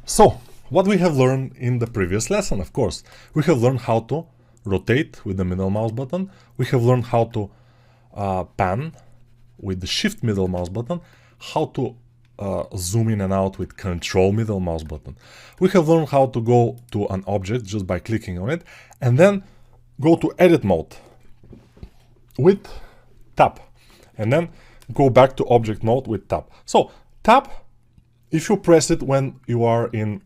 So, what we have learned in the previous lesson, of course, we have learned how to rotate with the middle mouse button. We have learned how to pan with the shift middle mouse button, how to zoom in and out with control middle mouse button. We have learned how to go to an object just by clicking on it, and then go to edit mode with tab, and then go back to object mode with tab. So tab, if you press it when you are in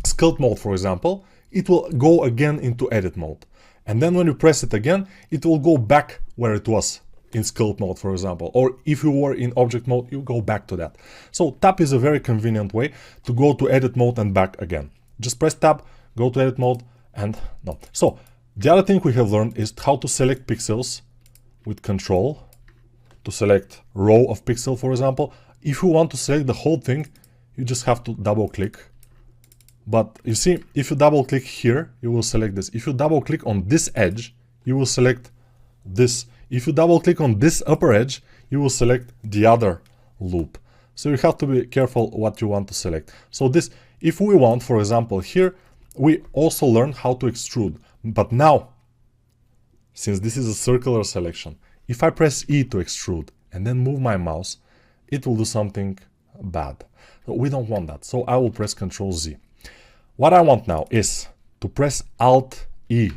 sculpt mode, for example, it will go again into edit mode. And then when you press it again, it will go back where it was in sculpt mode, for example. Or if you were in object mode, you go back to that. So tab is a very convenient way to go to edit mode and back again. Just press tab, go to edit mode, and no. So the other thing we have learned is how to select pixels with control, to select row of pixel, for example. If you want to select the whole thing, you just have to double click. But you see, if you double click here, you will select this. If you double click on this edge, you will select this. If you double click on this upper edge, you will select the other loop. So you have to be careful what you want to select. So this, if we want, for example, here, we also learned how to extrude. But now, since this is a circular selection, if I press E to extrude and then move my mouse, it will do something bad. So we don't want that. So I will press Ctrl Z. What I want now is to press Alt E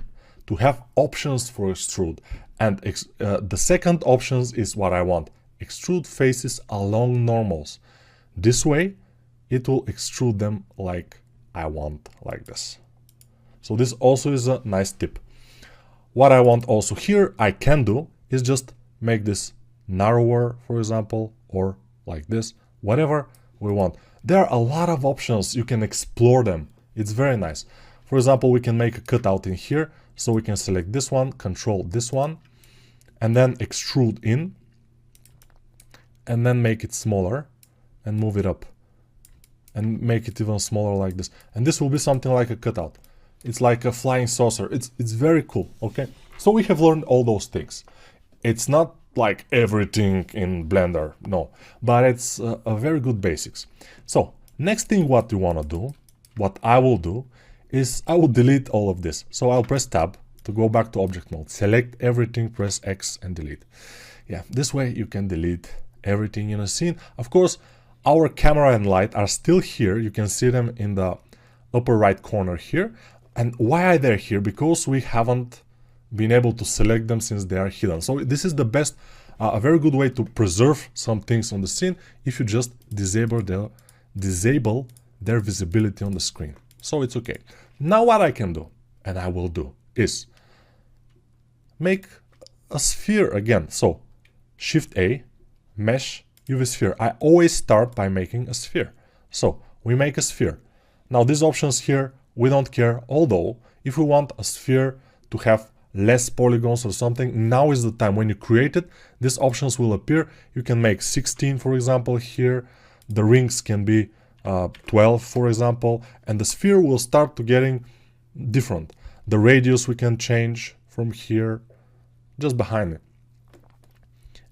to have options for extrude. And the second options is what I want. Extrude faces along normals. This way, it will extrude them like I want, like this. So this also is a nice tip. What I want also here, I can do, is just make this narrower, for example, or like this, whatever we want. There are a lot of options, you can explore them. It's very nice. For example, we can make a cutout in here, so we can select this one, control this one, and then extrude in, and then make it smaller, and move it up, and make it even smaller like this. And this will be something like a cutout. It's like a flying saucer. It's very cool, okay? So we have learned all those things. It's not like everything in Blender, no, but it's a very good basics. So next thing what you want to do, what I will do, is I will delete all of this. So I'll press tab to go back to object mode, select everything, press X and delete. Yeah, this way you can delete everything in a scene. Of course, our camera and light are still here. You can see them in the upper right corner here. And why are they here? Because we haven't been able to select them since they are hidden. So this is the best, a very good way to preserve some things on the scene if you just disable their visibility on the screen. So it's okay. Now what I can do, and I will do, is make a sphere again. So Shift A, Mesh, UV Sphere. I always start by making a sphere. So we make a sphere. Now these options here, we don't care, although if we want a sphere to have less polygons or something, now is the time. When you create it, these options will appear. You can make 16, for example, here. The rings can be 12, for example, and the sphere will start to getting different. The radius we can change from here, just behind it.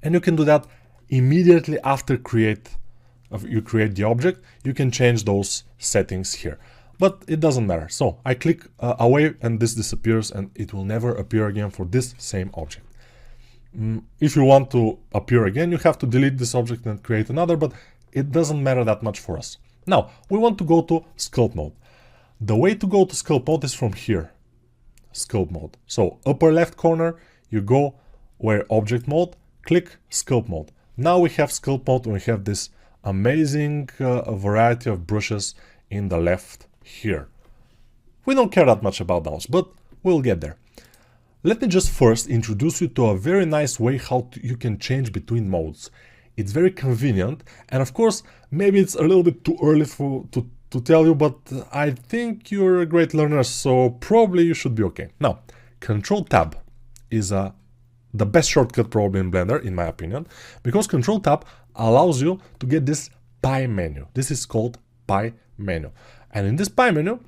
And you can do that immediately after you create the object. You can change those settings here. But it doesn't matter. So I click away and this disappears and it will never appear again for this same object. If you want to appear again, you have to delete this object and create another, but it doesn't matter that much for us. Now, we want to go to sculpt mode. The way to go to sculpt mode is from here, sculpt mode. So upper left corner, you go where object mode, click sculpt mode. Now we have sculpt mode and we have this amazing variety of brushes in the left here. We don't care that much about those, but we'll get there. Let me just first introduce you to a very nice way how you can change between modes. It's very convenient, and of course, maybe it's a little bit too early to tell you, but I think you're a great learner, so probably you should be okay. Now, Control Tab is the best shortcut probably in Blender, in my opinion, because Control Tab allows you to get this pie menu. This is called pie menu. And in this pie menu,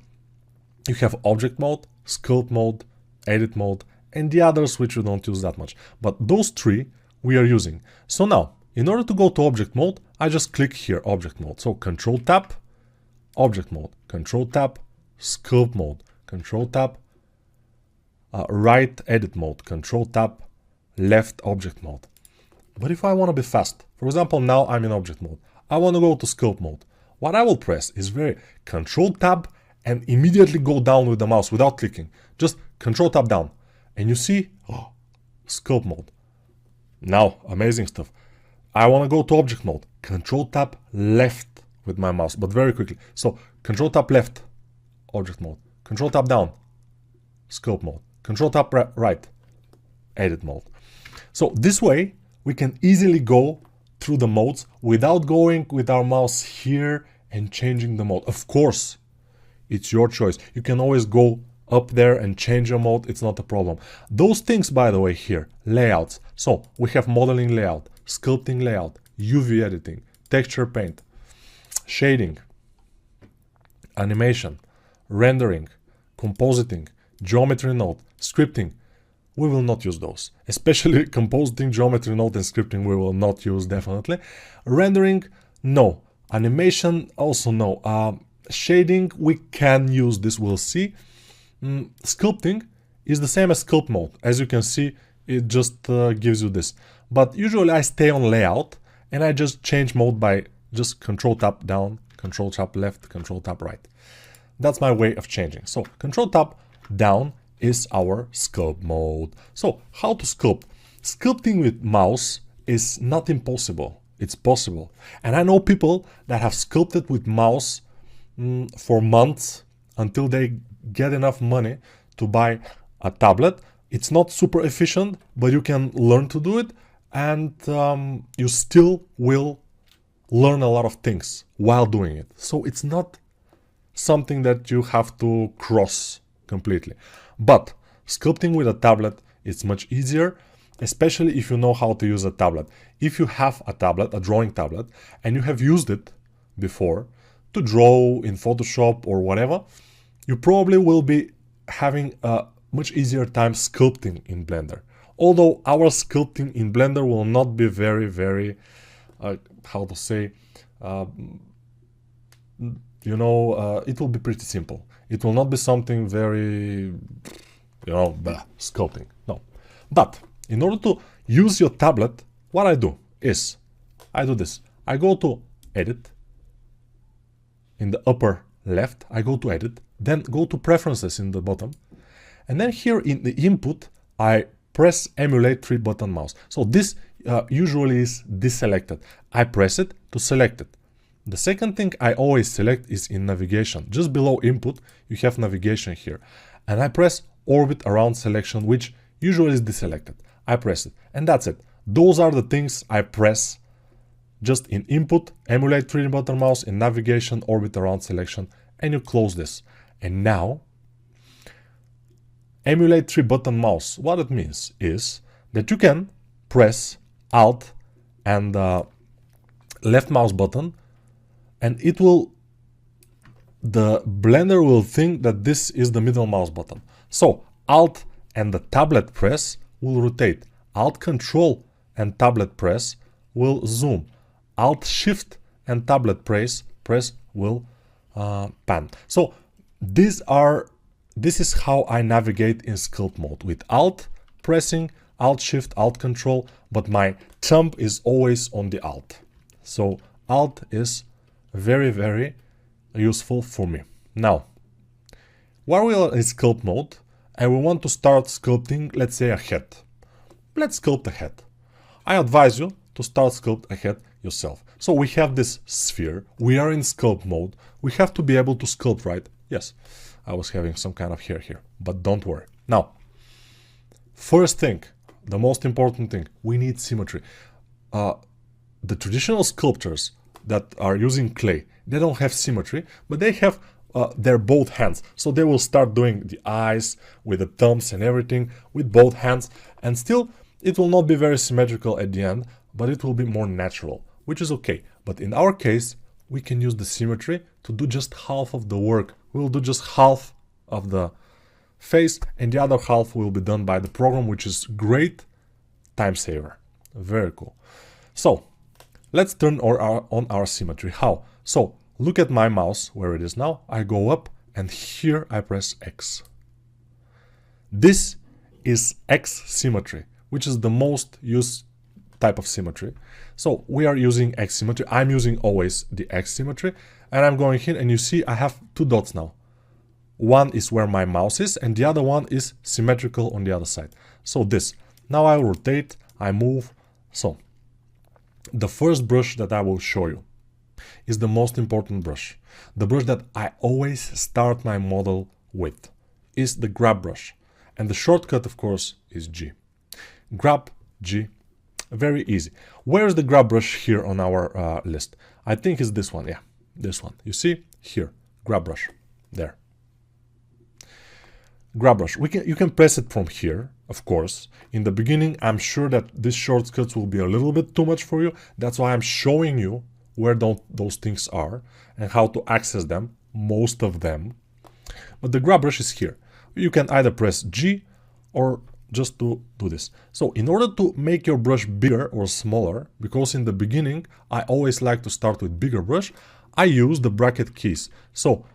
you have object mode, sculpt mode, edit mode, and the others which we don't use that much. But those three we are using. So now, in order to go to object mode, I just click here, object mode. So Control Tab, object mode, Control Tab, sculpt mode, Control Tab, right edit mode, Control Tab, left object mode. But if I want to be fast, for example, now I'm in object mode, I want to go to sculpt mode. What I will press is Control Tab and immediately go down with the mouse without clicking. Just Control Tab down. And you see, sculpt mode. Now, amazing stuff. I want to go to object mode, Control Tab left with my mouse, but very quickly. So Control Tab left, object mode, Control Tab down, sculpt mode, Control Tab right, edit mode. So this way we can easily go through the modes without going with our mouse here and changing the mode. Of course, it's your choice. You can always go up there and change your mode. It's not a problem. Those things, by the way, here, layouts. So we have modeling layout, sculpting layout, UV editing, texture paint, shading, animation, rendering, compositing, geometry node, scripting. We will not use those, especially compositing, geometry node, and scripting we will not use definitely. Rendering, no. Animation, also no. Shading, we can use this, we'll see. Sculpting is the same as sculpt mode. As you can see, it just gives you this. But usually I stay on layout and I just change mode by just Control Tab down, Control Tab left, Control Tab right. That's my way of changing. So Control Tab down is our sculpt mode. So how to sculpt? Sculpting with mouse is not impossible. It's possible. And I know people that have sculpted with mouse for months until they get enough money to buy a tablet. It's not super efficient, but you can learn to do it, and you still will learn a lot of things while doing it. So it's not something that you have to cross completely. But sculpting with a tablet is much easier, especially if you know how to use a tablet. If you have a tablet, a drawing tablet, and you have used it before to draw in Photoshop or whatever, you probably will be having a much easier time sculpting in Blender. Although our sculpting in Blender will not be very, how to say, it will be pretty simple. It will not be something very, sculpting. No. But in order to use your tablet, what I do is, I do this. I go to Edit. In the upper left, I go to Edit. Then go to Preferences in the bottom. And then here in the input, I press Emulate 3-button mouse. So this usually is deselected. I press it to select it. The second thing I always select is in navigation. Just below input, you have navigation here. And I press Orbit Around Selection, which usually is deselected. I press it, and that's it. Those are the things I press just in input, Emulate 3-button mouse, in navigation, Orbit Around Selection, and you close this. And now, Emulate 3-button mouse, what it means is that you can press Alt and left mouse button, and the Blender will think that this is the middle mouse button. So Alt and the tablet press will rotate. Alt Control and tablet press will zoom. Alt Shift and tablet press will pan. So this is how I navigate in sculpt mode, with Alt pressing, Alt Shift, Alt Control, but my thumb is always on the Alt. So Alt is very useful for me. Now, while we are in sculpt mode and we want to start sculpting, let's say, a head. Let's sculpt a head. I advise you to start sculpt a head yourself. So we have this sphere, we are in sculpt mode, we have to be able to sculpt, right? Yes, I was having some kind of hair here, but don't worry. Now, first thing, the most important thing, we need symmetry. The traditional sculptures that are using clay, they don't have symmetry, but they have their both hands. So they will start doing the eyes with the thumbs and everything with both hands, and still it will not be very symmetrical at the end, but it will be more natural, which is okay. But in our case, we can use the symmetry to do just half of the work. We'll do just half of the face, and the other half will be done by the program, which is great time saver. Very cool. So let's turn on our symmetry. How? So look at my mouse where it is now. I go up and here I press X. This is X symmetry, which is the most used type of symmetry. So we are using X symmetry. I'm using always the X symmetry, and I'm going here and you see I have two dots now. One is where my mouse is and the other one is symmetrical on the other side. So this. Now I rotate, I move. So the first brush that I will show you is the most important brush. The brush that I always start my model with is the grab brush. And the shortcut, of course, is G. Grab, G, very easy. Where's the grab brush here on our list? I think it's this one, yeah, this one. You see, here, grab brush, there. Grab brush, you can press it from here, of course. In the beginning, I'm sure that these shortcuts will be a little bit too much for you. That's why I'm showing you where those things are and how to access them, most of them. But the grab brush is here. You can either press G or just to do this. So in order to make your brush bigger or smaller, because in the beginning I always like to start with bigger brush, I use the bracket keys. So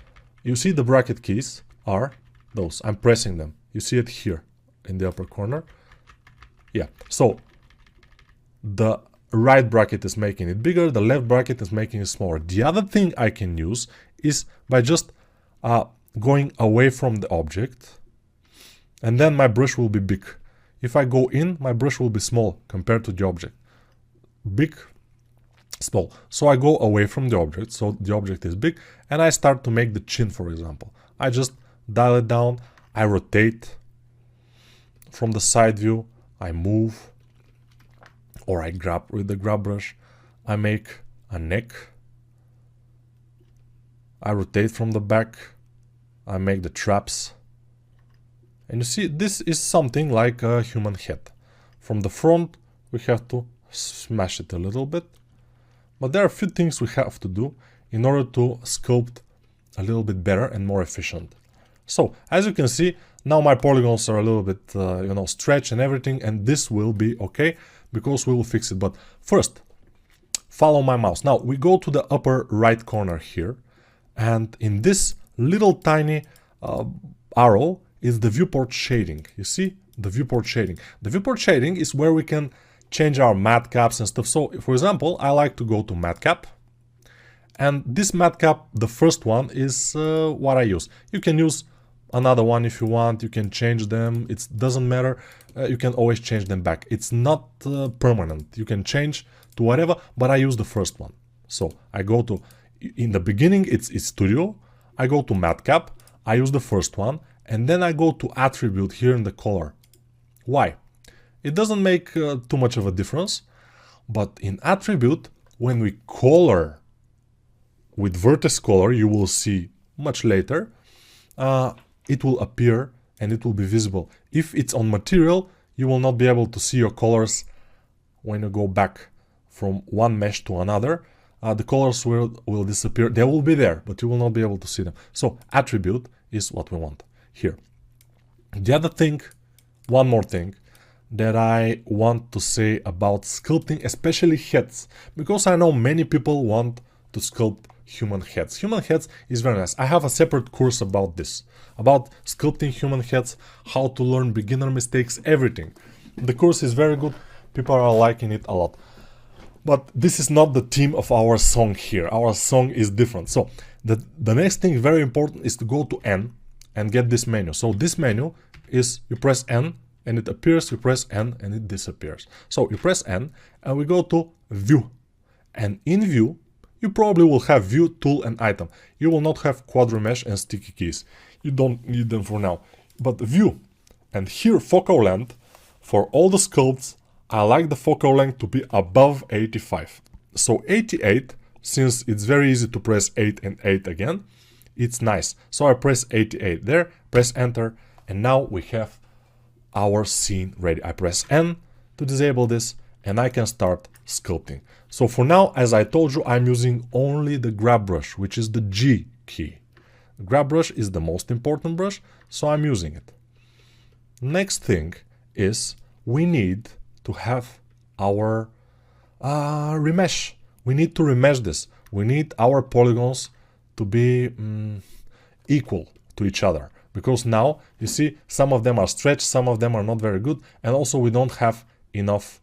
you see the bracket keys are those. I'm pressing them. You see it here in the upper corner. Yeah, so the right bracket is making it bigger, the left bracket is making it smaller. The other thing I can use is by just going away from the object, and then my brush will be big. If I go in, my brush will be small compared to the object. Big, small. So I go away from the object, so the object is big, and I start to make the chin, for example. I just dial it down, I rotate from the side view, I move, or I grab with the grab brush, I make a neck, I rotate from the back, I make the traps, and you see this is something like a human head. From the front we have to smash it a little bit, but there are a few things we have to do in order to sculpt a little bit better and more efficient. So as you can see, now my polygons are a little bit stretched and everything, and this will be okay because we will fix it. But first, follow my mouse. Now we go to the upper right corner here, and in this little tiny arrow is the viewport shading. You see the viewport shading. The viewport shading is where we can change our matte caps and stuff. So for example, I like to go to matte cap, and this matte cap, the first one, is what I use. You can use another one if you want, you can change them, it doesn't matter, you can always change them back. It's not permanent, you can change to whatever, but I use the first one. So I go to, in the beginning it's Studio, I go to matte cap, I use the first one, and then I go to attribute here in the color. Why? It doesn't make too much of a difference, but in attribute, when we color with vertex color, you will see much later, it will appear and it will be visible. If it's on material, you will not be able to see your colors when you go back from one mesh to another. The colors will disappear. They will be there, but you will not be able to see them. So attribute is what we want here. The other thing, one more thing that I want to say about sculpting, especially heads, because I know many people want to sculpt human heads. Human heads is very nice. I have a separate course about this, about sculpting human heads, how to learn beginner mistakes, everything. The course is very good. People are liking it a lot. But this is not the theme of our song here. Our song is different. So the next thing very important is to go to N and get this menu. So this menu is, you press N and it appears, you press N and it disappears. So you press N and we go to View. And in View, you probably will have View, Tool and Item. You will not have Quadrimesh and Sticky Keys. You don't need them for now. But View, and here focal length, for all the sculpts, I like the focal length to be above 85. So 88, since it's very easy to press 8 and 8 again, it's nice. So I press 88 there, press enter, and now we have our scene ready. I press N to disable this, and I can start sculpting. So for now, as I told you, I'm using only the grab brush, which is the G key. The grab brush is the most important brush, so I'm using it. Next thing is we need to have our remesh. We need to remesh this. We need our polygons to be equal to each other, because now you see some of them are stretched, some of them are not very good, and also we don't have enough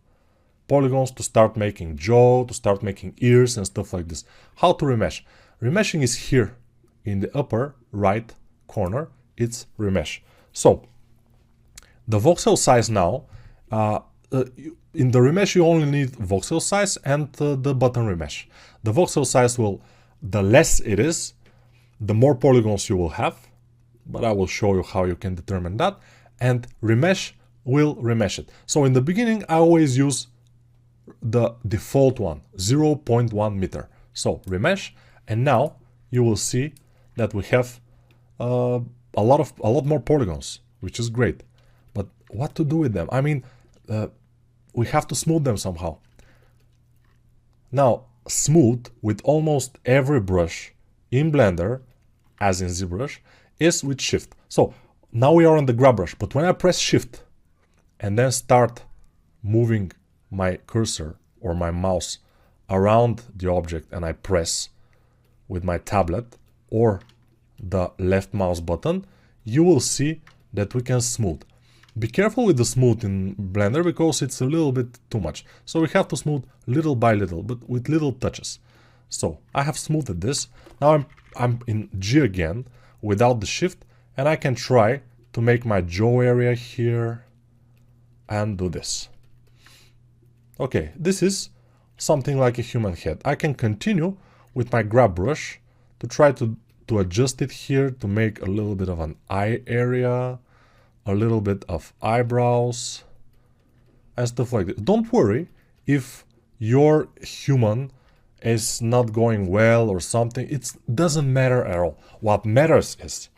polygons to start making jaw, to start making ears and stuff like this. How to remesh? Remeshing is here in the upper right corner. It's remesh. So the voxel size now, in the remesh you only need voxel size and the button remesh. The voxel size will, the less it is, the more polygons you will have, but I will show you how you can determine that, and remesh will remesh it. So in the beginning I always use the default one, 0.1 meter. So remesh, and now you will see that we have a lot more polygons, which is great. But what to do with them? I mean, we have to smooth them somehow. Now, smooth with almost every brush in Blender, as in ZBrush, is with Shift. So now we are on the grab brush, but when I press Shift and then start moving my cursor or my mouse around the object, and I press with my tablet or the left mouse button, you will see that we can smooth. Be careful with the smooth in Blender because it's a little bit too much. So we have to smooth little by little, but with little touches. So I have smoothed this. Now I'm in G again without the Shift, and I can try to make my jaw area here and do this. Okay, this is something like a human head. I can continue with my grab brush to try to adjust it here, to make a little bit of an eye area, a little bit of eyebrows, and stuff like this. Don't worry if your human is not going well or something. It doesn't matter at all. What matters is,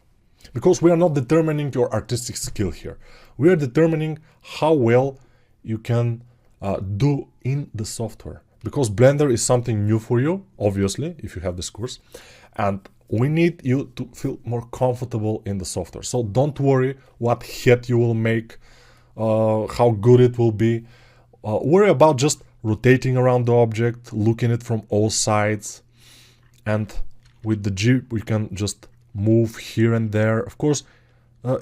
because we are not determining your artistic skill here, we are determining how well you can do in the software, because Blender is something new for you, obviously, if you have this course, and we need you to feel more comfortable in the software. So don't worry what head you will make, how good it will be. Worry about just rotating around the object, looking at it from all sides, and with the G we can just move here and there. Of course,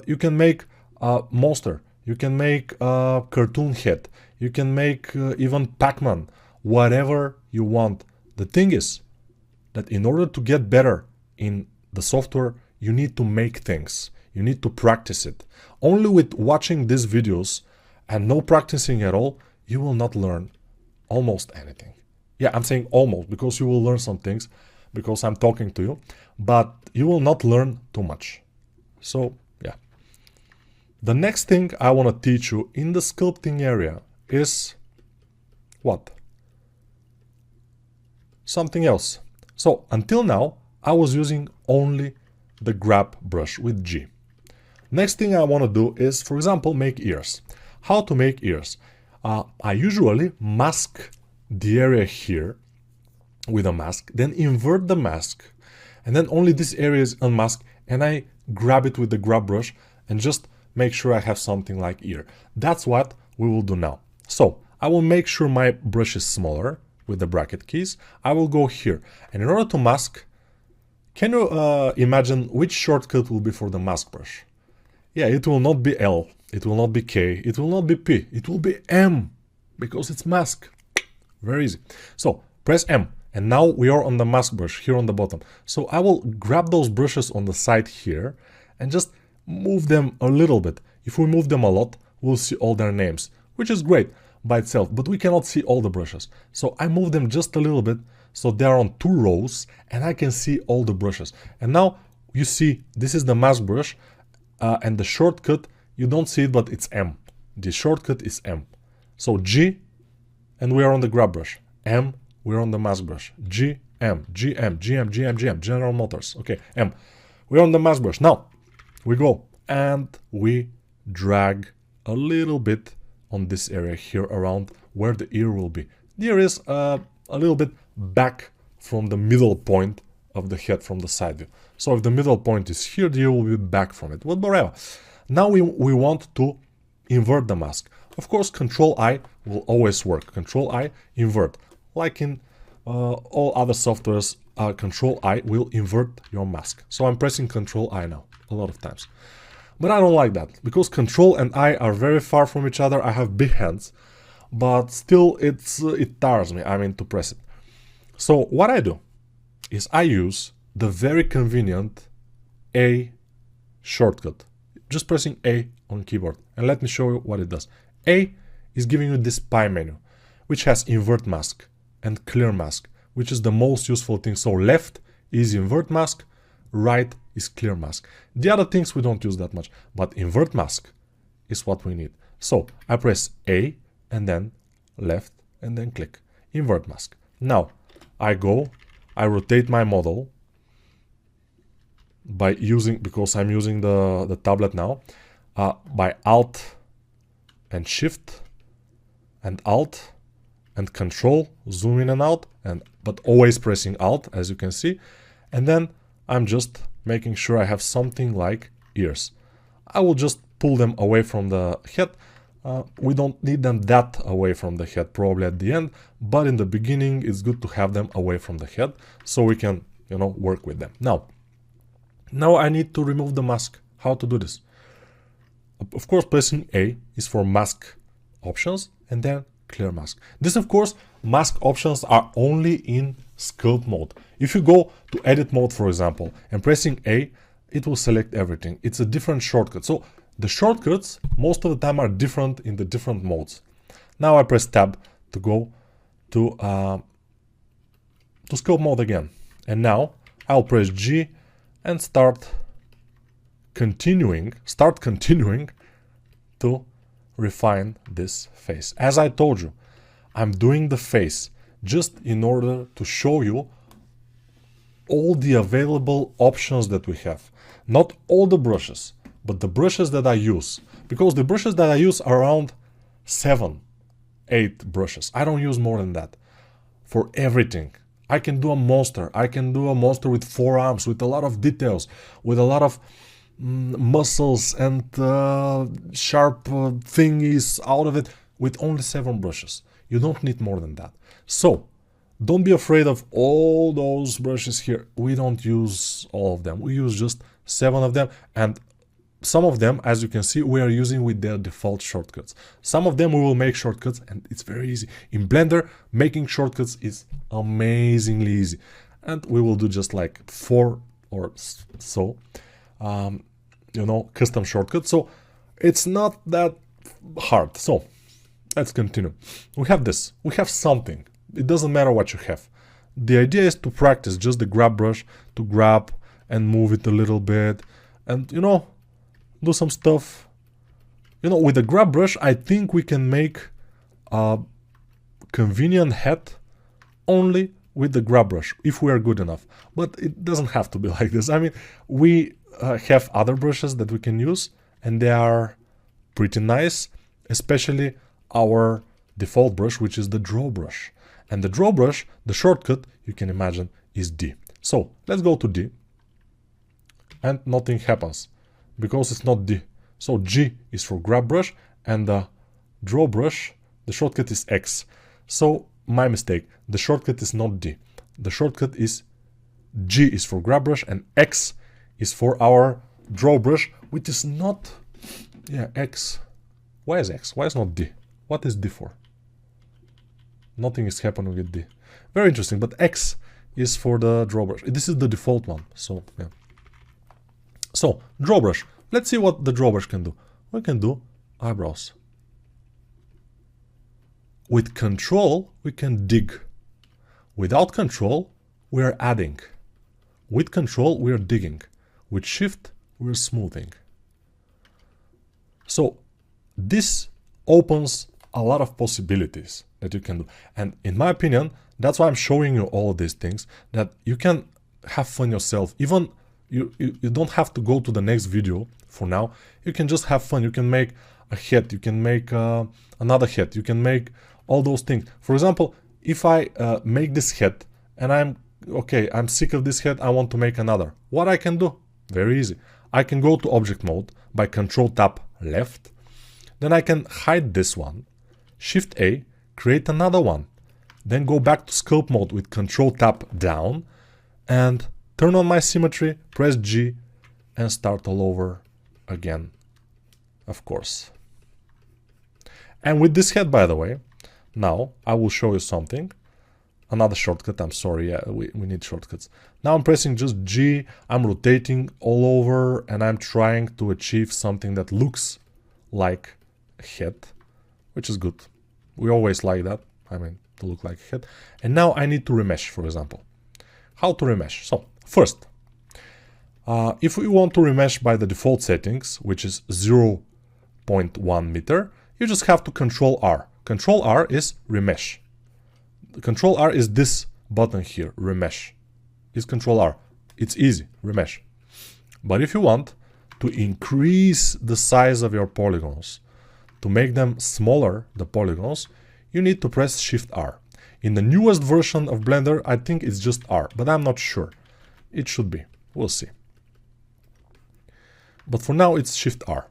you can make a monster, you can make a cartoon head, you can make even Pac-Man, whatever you want. The thing is that in order to get better in the software, you need to make things, you need to practice it. Only with watching these videos and no practicing at all, you will not learn almost anything. Yeah, I'm saying almost, because you will learn some things, because I'm talking to you, but you will not learn too much. So yeah. The next thing I want to teach you in the sculpting area is what? Something else. So until now, I was using only the grab brush with G. Next thing I want to do is, for example, make ears. How to make ears? I usually mask the area here with a mask, then invert the mask, and then only this area is unmasked, and I grab it with the grab brush and just make sure I have something like ear. That's what we will do now. So I will make sure my brush is smaller with the bracket keys. I will go here, and in order to mask, can you imagine which shortcut will be for the mask brush? Yeah, it will not be L, it will not be K, it will not be P, it will be M, because it's mask. Very easy. So press M, and now we are on the mask brush here on the bottom. So I will grab those brushes on the side here and just move them a little bit. If we move them a lot, we'll see all their names, which is great by itself, but we cannot see all the brushes. So I move them just a little bit, so they are on 2 rows, and I can see all the brushes. And now you see this is the mask brush, and the shortcut, you don't see it, but it's M. The shortcut is M. So G, and we are on the grab brush. M, we're on the mask brush. G, M, G, M, G, M, G, M, G, M, General Motors. Okay, M. We're on the mask brush. Now, we go, and we drag a little bit on this area here around where the ear will be. The ear is a little bit back from the middle point of the head from the side view. So if the middle point is here, the ear will be back from it. But whatever. Now we want to invert the mask. Of course, Control I will always work. Control I, invert. Like in all other softwares, Control I will invert your mask. So I'm pressing Control I now a lot of times. But I don't like that because Control and I are very far from each other. I have big hands, but still it tires me, I mean, to press it. So what I do is I use the very convenient A shortcut. Just pressing A on keyboard. And let me show you what it does. A is giving you this pie menu, which has invert mask and clear mask, which is the most useful thing. So left is invert mask, right is clear mask. The other things we don't use that much, but invert mask is what we need. So I press A and then left and then click invert mask. Now I rotate my model by using, because I'm using the tablet now, by Alt and Shift and Alt and Control, zoom in and out, but always pressing Alt, as you can see. And then I'm just making sure I have something like ears. I will just pull them away from the head. We don't need them that away from the head, probably at the end, but in the beginning it's good to have them away from the head so we can, work with them. Now I need to remove the mask. How to do this? Of course, pressing A is for mask options and then clear mask. This, of course, mask options are only in sculpt mode. If you go to edit mode, for example, and pressing A, it will select everything. It's a different shortcut. So the shortcuts most of the time are different in the different modes. Now I press tab to go to sculpt mode again. And now I'll press G and start continuing to refine this face. As I told you, I'm doing the face just in order to show you all the available options that we have. Not all the brushes, but the brushes that I use. Because the brushes that I use are around 7, 8 brushes. I don't use more than that for everything. I can do a monster. I can do a monster with 4 arms, with a lot of details, with a lot of muscles and sharp thingies out of it, with only 7 brushes. You don't need more than that. So don't be afraid of all those brushes here. We don't use all of them. We use just 7 of them, and some of them, as you can see, we are using with their default shortcuts. Some of them we will make shortcuts, and it's very easy. In Blender, making shortcuts is amazingly easy. And we will do just like 4 or so, custom shortcuts. So it's not that hard. So let's continue. We have this. We have something. It doesn't matter what you have. The idea is to practice just the grab brush, to grab and move it a little bit, and do some stuff. With the grab brush, I think we can make a convenient head only with the grab brush, if we are good enough. But it doesn't have to be like this. I mean, we have other brushes that we can use, and they are pretty nice, especially our default brush, which is the draw brush. And the draw brush, the shortcut, you can imagine, is D. So let's go to D, and nothing happens because it's not D. So G is for grab brush, and the draw brush, the shortcut is X. So my mistake, the shortcut is not D. The shortcut is G is for grab brush, and X is for our draw brush, which is not, X. Why is X? Why is not D? What is D for? Nothing is happening with D. Very interesting, but X is for the draw brush. This is the default one, so yeah. So, draw brush. Let's see what the draw brush can do. We can do eyebrows. With control, we can dig. Without control, we are adding. With control, we are digging. With shift, we are smoothing. So, this opens a lot of possibilities that you can do. And in my opinion, that's why I'm showing you all of these things, that you can have fun yourself. Even you don't have to go to the next video for now. You can just have fun. You can make a head, you can make another head, you can make all those things. For example, if I make this head and I'm sick of this head, I want to make another. What I can do? Very easy. I can go to object mode by Control Tab left. Then I can hide this one, Shift A, create another one. then go back to sculpt mode with Control tap down and turn on my symmetry, press G and start all over again, of course. And with this head, by the way, now I will show you something. Another shortcut, I'm sorry, yeah, we need shortcuts. Now I'm pressing just G, I'm rotating all over and I'm trying to achieve something that looks like a head, which is good. We always like that, I mean, to look like a head. And now I need to remesh, for example. How to remesh? So, first, if we want to remesh by the default settings, which is 0.1 meter, you just have to Control R. Control R is remesh. Control R is this button here, remesh. It's Control R. It's easy, remesh. But if you want to increase the size of your polygons, to make them smaller, the polygons, you need to press Shift R. In the newest version of Blender, I think it's just R, but I'm not sure. It should be. We'll see. But for now, it's Shift R.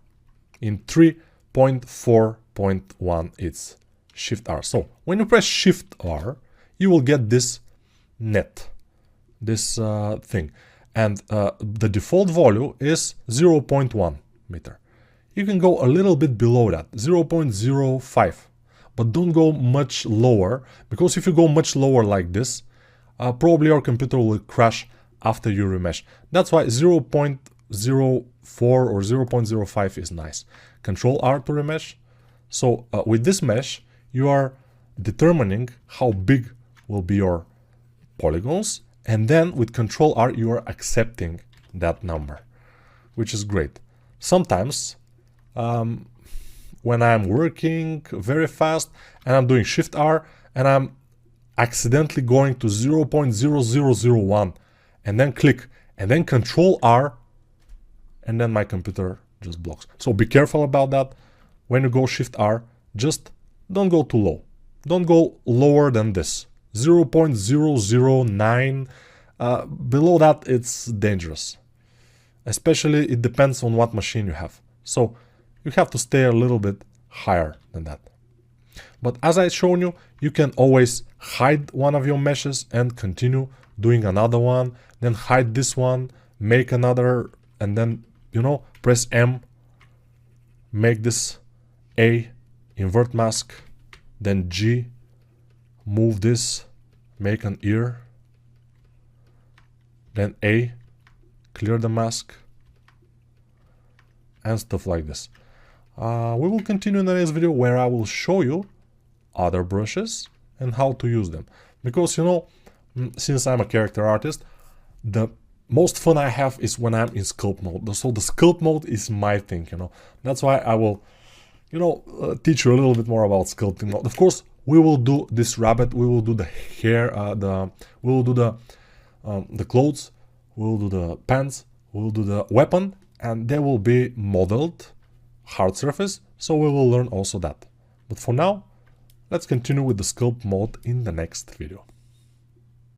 In 3.4.1, it's Shift R. So when you press Shift R, you will get this net, this thing. And the default value is 0.1 meter. You can go a little bit below that, 0.05. But don't go much lower, because if you go much lower like this, probably your computer will crash after you remesh. That's why 0.04 or 0.05 is nice. Control R to remesh. So with this mesh, you are determining how big will be your polygons, and then with Control R you are accepting that number, which is great. Sometimes when I'm working very fast and I'm doing Shift R and I'm accidentally going to 0.0001 and then click and then Control R, and then my computer just blocks. So be careful about that. When you go Shift R, just don't go too low. Don't go lower than this. 0.009. Below that, it's dangerous. Especially, it depends on what machine you have. So you have to stay a little bit higher than that. But as I shown you, you can always hide one of your meshes and continue doing another one. Then hide this one, make another, and then, you know, press M, make this A, invert mask, then G, move this, make an ear, then A, clear the mask, and stuff like this. We will continue in the next video where I will show you other brushes and how to use them. Because, you know, since I'm a character artist, the most fun I have is when I'm in sculpt mode. So the sculpt mode is my thing, you know. That's why I will, you know, teach you a little bit more about sculpting mode. Of course, we will do this rabbit, we will do the hair, we will do the clothes, we will do the pants, we will do the weapon, and they will be modeled hard surface, so we will learn also that. But for now, let's continue with the sculpt mode in the next video.